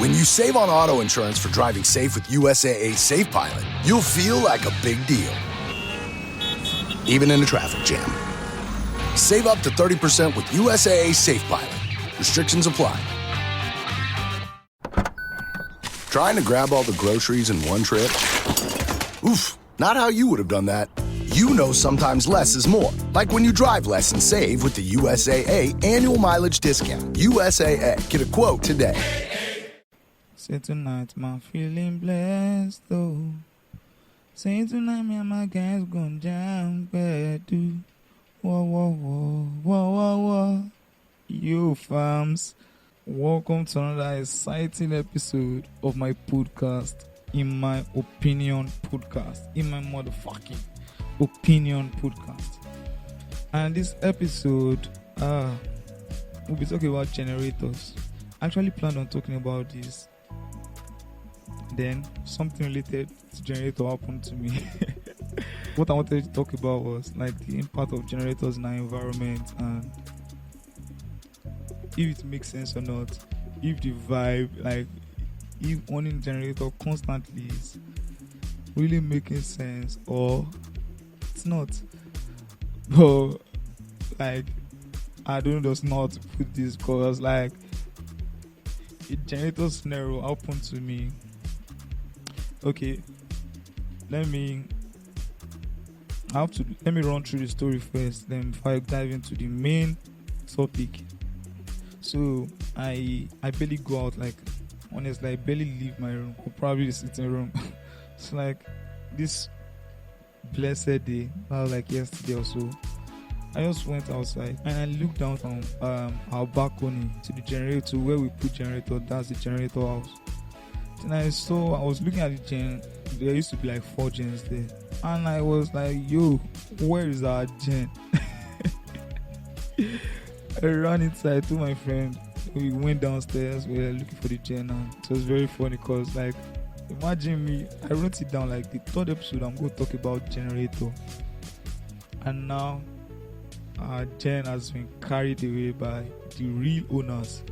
When you save on auto insurance for driving safe with USAA Safe Pilot, you'll feel like a big deal, even in a traffic jam. Save up to 30% with USAA Safe Pilot. Restrictions apply. Trying to grab all the groceries in one trip? Oof, not how you would have done that. You know sometimes less is more. Like when you drive less and save with the USAA annual mileage discount. USAA. Get a quote today. Say tonight, I'm feeling blessed, though. Say tonight, me and my guys gonna jam bad, dude. Whoa, whoa, whoa, whoa, whoa, whoa. Yo, fams. Welcome to another exciting episode of my podcast, In My Opinion Podcast. In my motherfucking opinion podcast. And this episode, we'll be talking about generators. I actually planned on talking about this. Then something related to generator happened to me. What I wanted to talk about was like the impact of generators in our environment and if it makes sense or not, if the vibe, like if owning a generator constantly is really making sense or it's not. But like I don't just know how to put this because like a generator scenario happened to me. Okay, let me run through the story first, then before I dive into the main topic. So I barely go out, like honestly I barely leave my room or probably the sitting room. So like this blessed day, that was like yesterday or so, I just went outside and I looked down from our balcony to the generator where we put generator. That's the generator house. And I was looking at the gen. There used to be like 4 gens there, and I was like, "Yo, where is our gen?" I ran inside to my friend. We went downstairs. We were looking for the gen, and it was very funny because, like, imagine me. I wrote it down like the 3rd episode. I'm going to talk about generator, and now our gen has been carried away by the real owners.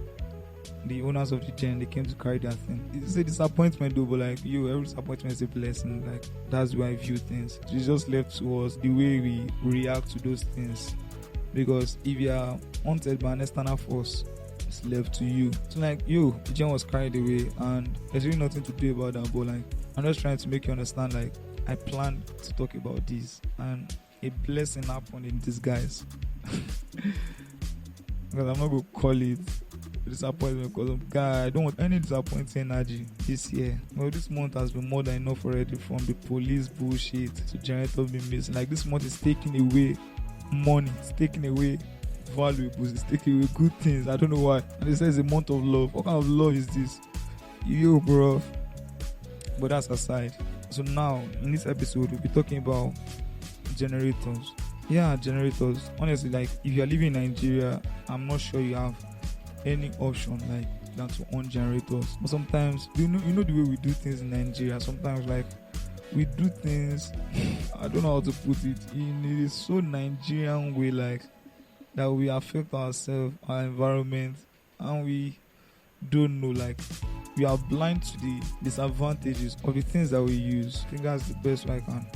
The owners of the gen, they came to carry that thing. It's a disappointment though, but like every disappointment is a blessing. Like that's the way I view things. It's just left to us the way we react to those things. Because if you are haunted by an external force, it's left to you. So like the gen was carried away and there's really nothing to do about that. But like I'm just trying to make you understand, like I planned to talk about this and a blessing happened in disguise. Because I'm not going to call it disappointment because I don't want any disappointing energy this year. Well, this month has been more than enough already, from the police bullshit to generator being missing. Like this month is taking away money, it's taking away valuables, it's taking away good things. I don't know why. And it says a month of love. What kind of love is this? Yo, bro. But that's aside. So now in this episode we'll be talking about generators. Yeah, generators. Honestly, like if you're living in Nigeria, I'm not sure you have any option like than to own generators. But sometimes you know the way we do things in Nigeria. Sometimes like we do things I don't know how to put it in a so Nigerian way, like that we affect ourselves, our environment, and we don't know, like we are blind to the disadvantages of the things that we use. I think that's the best way I can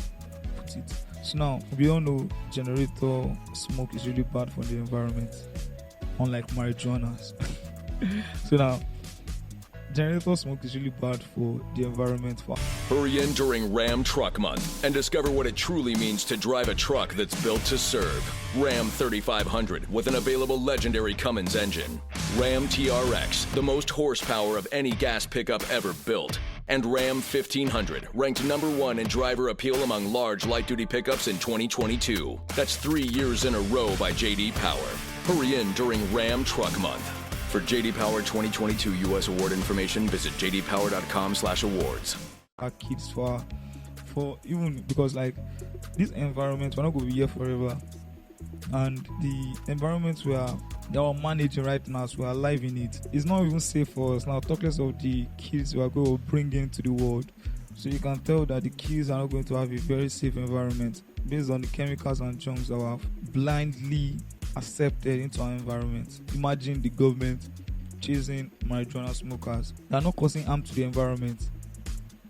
put it. So now we all know generator smoke is really bad for the environment, unlike marijuana. So now generator smoke is really bad for the environment. Hurry in during Ram Truck Month and discover what it truly means to drive a truck that's built to serve. Ram 3500 with an available legendary Cummins engine. Ram TRX, the most horsepower of any gas pickup ever built. And Ram 1500, ranked number 1 in driver appeal among large light-duty pickups in 2022. That's 3 years in a row by J.D. Power. Hurry in during Ram Truck Month. For J.D. Power 2022 U.S. award information, visit jdpower.com/awards. Our kids for even because like this environment, we're not going to be here forever, and the environment we are managing right now, so we're alive in it, it's not even safe for us now. Talk less of the kids we are going to bring into the world. So you can tell that the kids are not going to have a very safe environment based on the chemicals and germs that we have blindly accepted into our environment. Imagine the government chasing marijuana smokers that are not causing harm to the environment,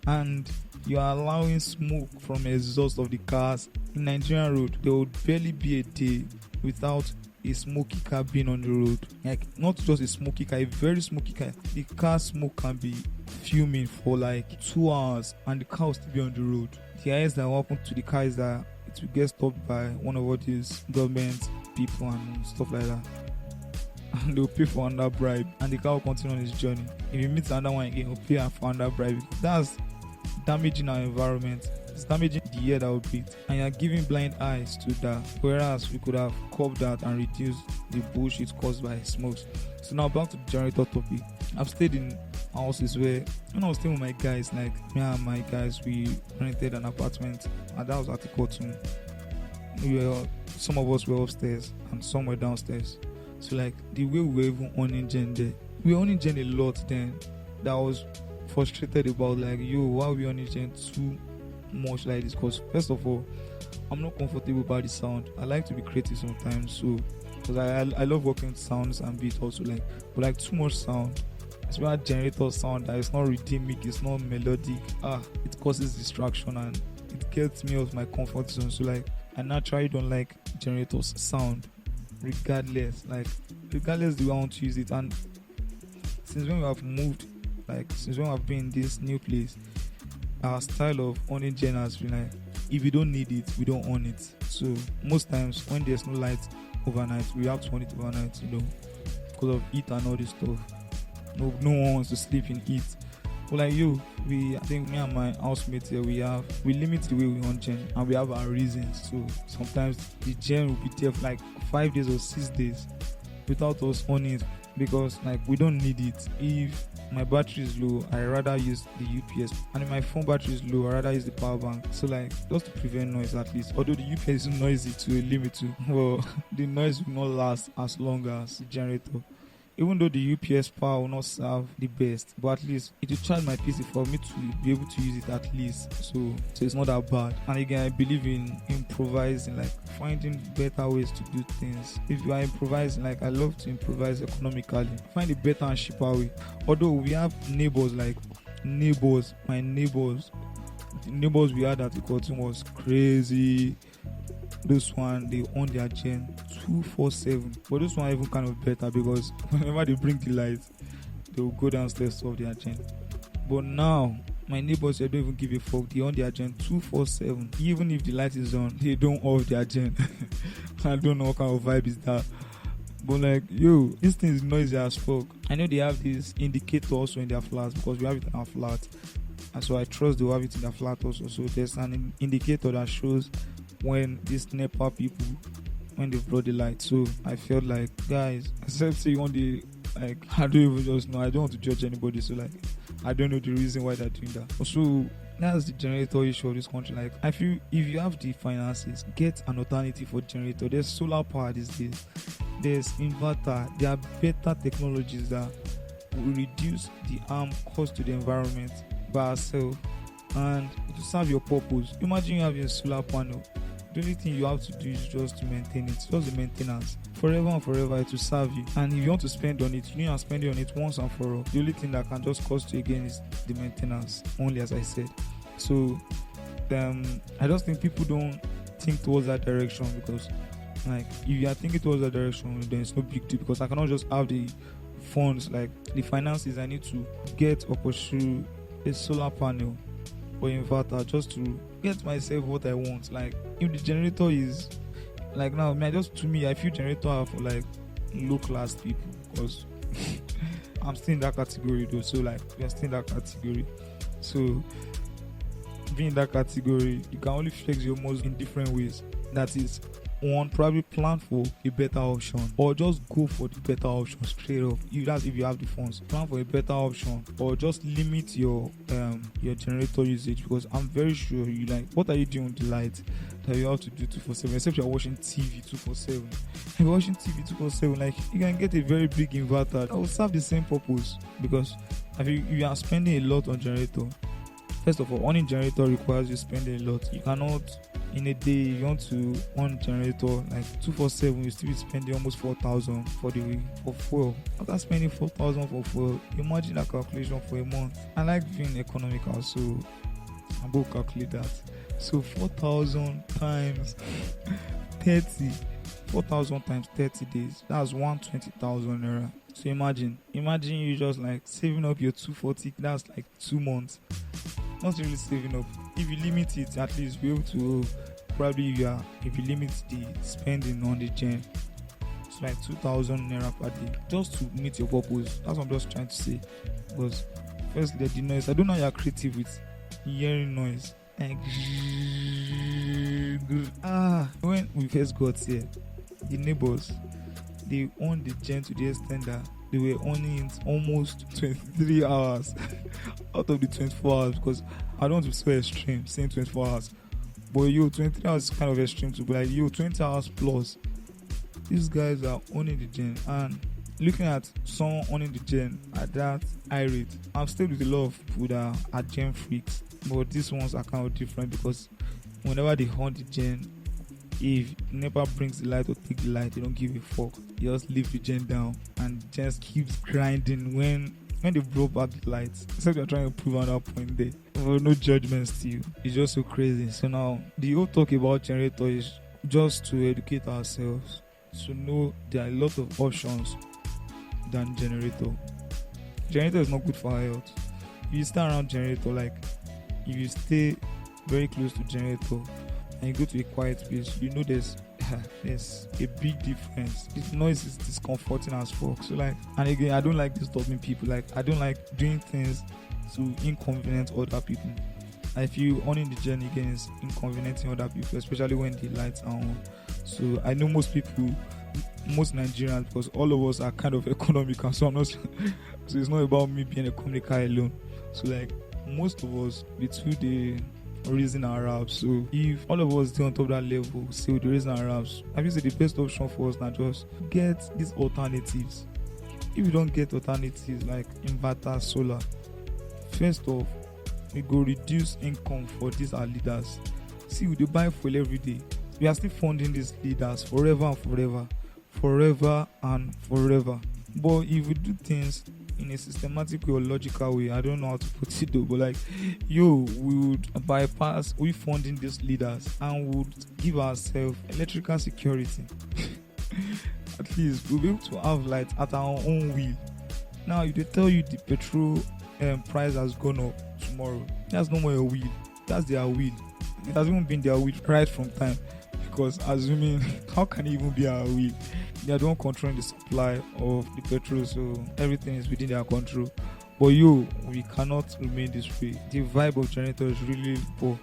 and you are allowing smoke from exhaust of the cars in Nigerian road. There would barely be a day without a smoky car being on the road. Like, not just a smoky car, a very smoky car. The car smoke can be fuming for like 2 hours and the car will still be on the road. The highest that will happen to the car is that it will get stopped by one of all these government people and stuff like that, and they'll pay for under bribe and the car will continue on its journey. If you meet another one again, you'll pay for under bribe. That's damaging our environment. It's damaging the air that we breathe, and you're giving blind eyes to that, whereas we could have curbed that and reduced the bullshit caused by smokes. So now back to the generator topic. I've stayed in houses where, when I was staying with my guys, like me and my guys, we rented an apartment, and that was at the Kotun. Some of us were upstairs and some were downstairs. So like the way we were even owning gen there, we were owning gen a lot then, that I was frustrated about, like, yo, why are we owning gen too much like this? Because first of all, I'm not comfortable about the sound. I like to be creative sometimes, so because I love working with sounds and beats also, like, but like too much sound, especially generator sound that is not rhythmic, it's not melodic, it causes distraction and it gets me out of my comfort zone. So like I naturally don't like generators sound, regardless the way I want to use it. And since when we have moved, like since when I've been in this new place, our style of owning gen has been like, if we don't need it, we don't own it. So most times when there's no light overnight, we have to own it overnight, because of heat and all this stuff. No one wants to sleep in heat. But like I think me and my housemates here, we limit the way we own gen, and we have our reasons. So sometimes the gen will be there for like 5 days or 6 days without us owning it, because like we don't need it. If my battery is low, I rather use the UPS, and if my phone battery is low, I rather use the power bank. So like, just to prevent noise at least, although the UPS is noisy to a limit too, well, the noise will not last as long as the generator. Even though the UPS power will not serve the best, but at least it will charge my PC for me to be able to use it at least. So it's not that bad. And again, I believe in improvising, like finding better ways to do things. If you are improvising, like I love to improvise economically, find a better and cheaper way. Although we have neighbors, the neighbors we had at the Kotun was crazy. This one, they own their gen 247, but this one even kind of better, because whenever they bring the lights, they will go downstairs to off their gen. But now my neighbors, they don't even give a fuck. They own their gen 247. Even if the light is on, they don't off their gen. I don't know what kind of vibe is that, but like, this thing is noisy as fuck. I know they have this indicator also in their flats, because we have it in our flat, and so I trust they will have it in their flat also. So there's an indicator that shows when these NEPA people, when they brought the light. So I felt like, guys, except say on the, like, I don't even just know, I don't want to judge anybody, so like, I don't know the reason why they're doing that. So that's the generator issue of this country. Like, I feel if you have the finances, get an alternative for generator. There's solar power these days, there's inverter, there are better technologies that will reduce the harm caused to the environment by ourselves, and to serve your purpose. Imagine you have a solar panel. The only thing you have to do is just to maintain it, just the maintenance. Forever and forever it will serve you. And if you want to spend on it, you need to spend on it once and for all. The only thing that can just cost you again is the maintenance, only, as I said. So I just think people don't think towards that direction, because like, if you are thinking towards that direction, then it's no big deal, because I cannot just have the funds, like the finances I need to get or pursue a solar panel or inverter just to get myself what I want. Like, if the generator is like, now, I feel generator are for like low class people, because I'm still in that category though. So like, we are still in that category. So being in that category, you can only flex your muscles in different ways. That is, one, probably plan for a better option, or just go for the better option straight up. That's if you have the funds. Plan for a better option, or just limit your generator usage, because I'm very sure you, like, what are you doing with the light that you have to do 247, except you're watching TV 247. If you're watching TV 247, like, you can get a very big inverter that will serve the same purpose, because if you are spending a lot on generator. First of all, owning generator requires you spending a lot. You cannot in a day, you want to on generator like 247, you still be spending almost 4,000 for the week for fuel. After spending 4,000 for fuel, imagine that calculation for a month. I like being economical, so I'm going to calculate that. So 4,000 times 30, 4,000 times 30 days, that's 120,000 naira. So imagine you just like saving up your 240, that's like 2 months. Not really saving up. If you limit it, at least be able to probably if you limit the spending on the gen, it's like 2,000 naira per day just to meet your purpose. That's what I'm just trying to say. Because firstly, the noise, I don't know how you're creative with hearing noise. Like, when we first got here, the neighbors, they owned the gen to the extent that they were owning it almost 23 hours out of the 24 hours, because I don't want to be so extreme saying 24 hours, but 23 hours is kind of extreme to be like 20 hours plus. These guys are owning the gen, and looking at someone owning the gen at that high rate, I'm still with a lot of people that are gen freaks, but these ones are kind of different because whenever they own the gen, if NEPA brings the light or take the light, they don't give a fuck. They just leave the gen down and just keeps grinding when they brought back the lights. Except they're trying to prove on that point there. But no judgment still. It's just so crazy. So now, the whole talk about generator is just to educate ourselves, to know there are a lot of options than generator. Generator is not good for our health. If you stay around generator, like if you stay very close to generator, and you go to a quiet place, you know there's a big difference. This noise is discomforting as fuck. So like, and again, I don't like disturbing people. Like, I don't like doing things to inconvenience other people. And if you owning the journey again, is inconveniencing other people, especially when the lights are on. So I know most Nigerians, because all of us are kind of economical. So I'm not. So it's not about me being economical alone. So like, most of us, between the raising our raps. So if all of us do on top of that level, say with the raising our raps, I would say the best option for us now just get these alternatives. If you don't get alternatives like inverter, solar, first off, we go reduce income for these our leaders. See, we do buy fuel every day. We are still funding these leaders forever and forever. But if we do things in a systematic way or logical way, I don't know how to put it though, but like, we would bypass we funding these leaders and would give ourselves electrical security. At least we'll be able to have light at our own will. Now, if they tell you the petrol price has gone up tomorrow, that's no more your will. That's their will. It has even been their will right from time. Because assuming, how can it even be our will? They are the one controlling the supply of the petrol, so everything is within their control. But we cannot remain this way. The vibe of generator is really poor.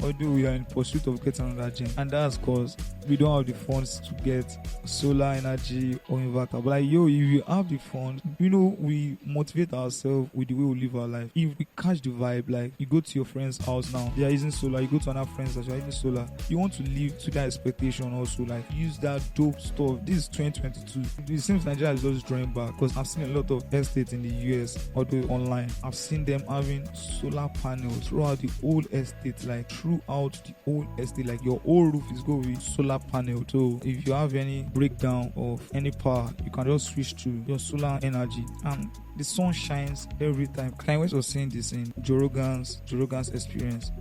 Although we are in pursuit of getting another gen, and that's because we don't have the funds to get solar energy or inverter. But like, if you have the funds, we motivate ourselves with the way we live our life. If we catch the vibe, like you go to your friend's house now, they are using solar, you go to another friend's house, they are using solar, you want to live to that expectation also, like use that dope stuff. This is 2022. It seems Nigeria is just drawing back, because I've seen a lot of estates in the US, although online, I've seen them having solar panels throughout the whole estate, like throughout the whole estate, like your whole roof is going with solar panel. So if you have any breakdown of any power, you can just switch to your solar energy, and the sun shines every time. Kanye West was saying this in Joe Rogan's Experience.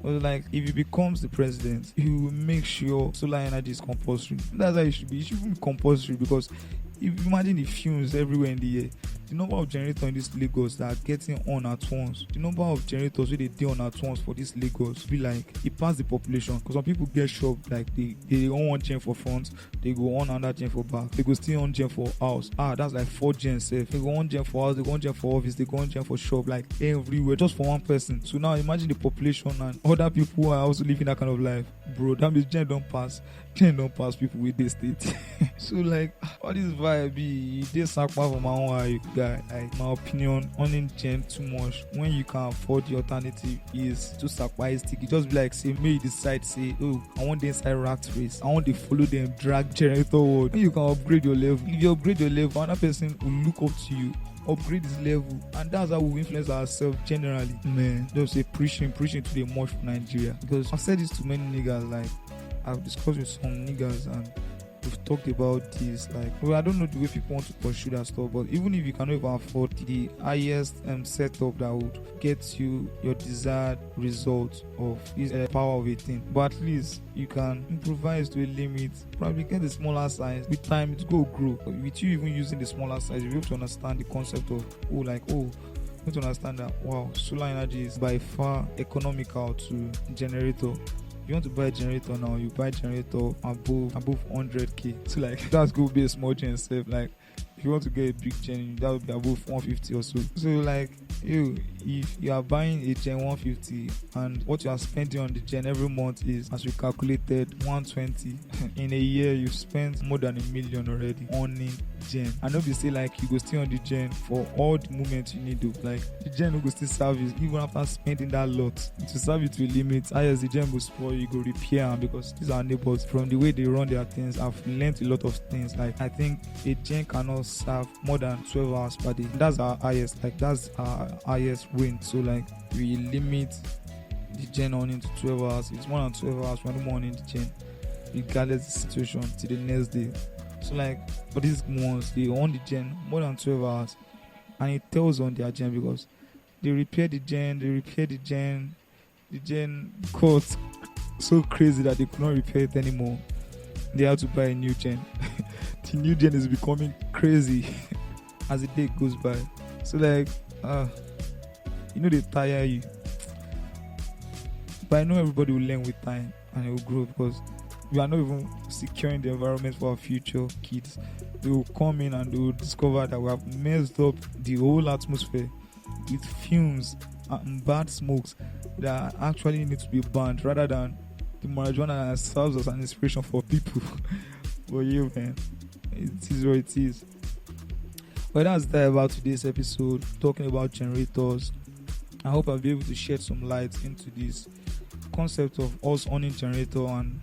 But like, if he becomes the president, he will make sure solar energy is compulsory. That's how it should be. It should be compulsory, because if you imagine the fumes everywhere in the air, the number of generators in this Lagos that are getting on at once, the number of generators where they do on at once for this Lagos be like, it passed the population. Because some people get shocked, like they own one gen for front, they go on another gen for back, they go still on gen for house. That's like 4 gens safe. They go on gen for house, they go on gen for office, they go on gen for shop, like everywhere, just for one person. So now imagine the population and other people who are also living that kind of life. Bro, that means gen don't pass people with this state. So like, all this vibe, they sack for my own eye. guy. Like, my opinion, owning gen too much when you can afford the alternative is too sarcastic. It just be like, say, may you decide, say, oh, I want the inside rat race. I want to follow them, drag generator world. When you can upgrade your level. If you upgrade your level, another person will look up to you, upgrade his level, and that's how we influence ourselves generally. Man, just say preaching to the much for Nigeria. Because I've said this to many niggas, like, I've discussed with some niggas and we've talked about this. Like, well, I don't know the way people want to pursue that stuff, but even if you cannot even afford the highest setup that would get you your desired result of this power of a thing, but at least you can improvise to a limit. Probably get the smaller size. With time, it go grow. With you even using the smaller size, you'll be able to understand the concept of you need to understand that solar energy is by far economical to generator. You want to buy a generator now, you buy a generator above 100k. So like that's going to be a small gen itself. Like if you want to get a big gen, that would be above 150 or so. So like if you are buying a gen 150 and what you are spending on the gen every month is, as we calculated, 120, in a year you've spent more than $1 million already on a gen. And not be say like you go stay on the gen for all the moments you need to. Like the gen will go still service even after spending that lot. To serve it to a limit, as the gen will spoil, you go repair them, because these are neighbors. From the way they run their things, I've learned a lot of things. Like I think a gen cannot serve more than 12 hours per day. That's our highest. Like that's our highest win. So like we limit the gen on into 12 hours. If it's more than 12 hours, we're no more on the gen, regardless of the situation, till the next day. So like for these ones, they on the gen more than 12 hours, and it tells on their gen because they repair the gen. The gen got so crazy that they could not repair it anymore. They had to buy a new gen. The new gen is becoming crazy as the day goes by. So like they tire you, but I know everybody will learn with time and it will grow, because we are not even securing the environment for our future kids. They will come in and they will discover that we have messed up the whole atmosphere with fumes and bad smokes that actually need to be banned, rather than the marijuana that serves as an inspiration for people. But you, man, it is what it is. But that's that about today's episode, talking about generators. I hope I'll be able to shed some light into this concept of us owning generator and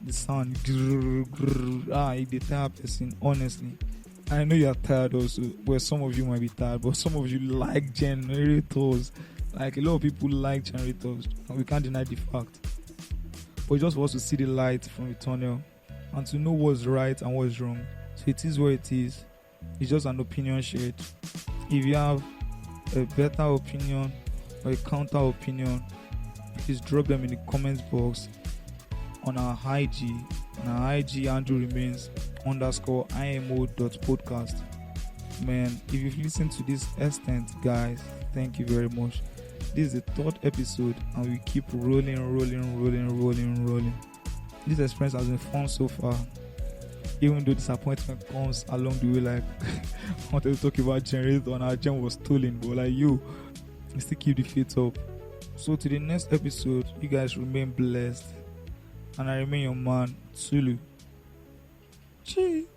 the sound. If they tire person, honestly. I know you're tired also. Well, some of you might be tired, but some of you like generators. Like a lot of people like generators, and we can't deny the fact. But just for us to see the light from the tunnel and to know what's right and what's wrong. So it is what it is. It's just an opinion shared. If you have a better opinion or a counter opinion, please drop them in the comments box on our IG. And our IG handle remains _IMO.podcast. Man, if you've listened to this extent, guys, thank you very much. This is the third episode and we keep rolling. This experience has been fun so far, even though disappointment comes along the way. Like I wanted to talk about generator and our gen was stolen, but like you still keep the faith up. So to the next episode, you guys remain blessed, and I remain your man, Tulu. Chee.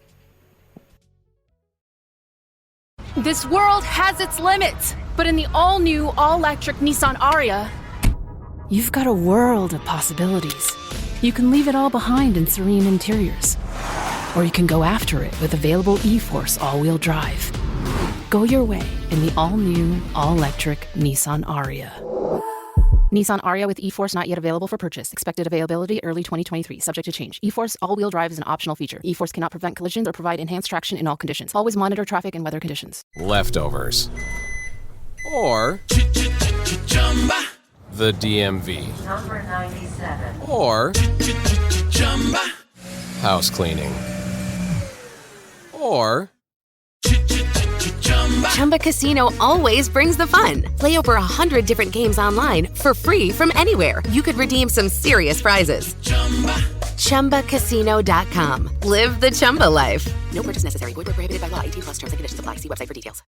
This world has its limits, but in the all-new, all-electric Nissan Ariya, you've got a world of possibilities. You can leave it all behind in serene interiors, or you can go after it with available e-Force all-wheel drive. Go your way in the all-new, all-electric Nissan Ariya. Nissan Ariya with e-Force not yet available for purchase. Expected availability early 2023, subject to change. e-Force all-wheel drive is an optional feature. e-Force cannot prevent collisions or provide enhanced traction in all conditions. Always monitor traffic and weather conditions. Leftovers. Or the DMV. Number 97. Or house cleaning. Or Chumba Casino always brings the fun. Play over 100 different games online for free from anywhere. You could redeem some serious prizes. ChumbaCasino.com. Live the Chumba life. No purchase necessary. Void where prohibited by law. 18+ terms and conditions apply. See website for details.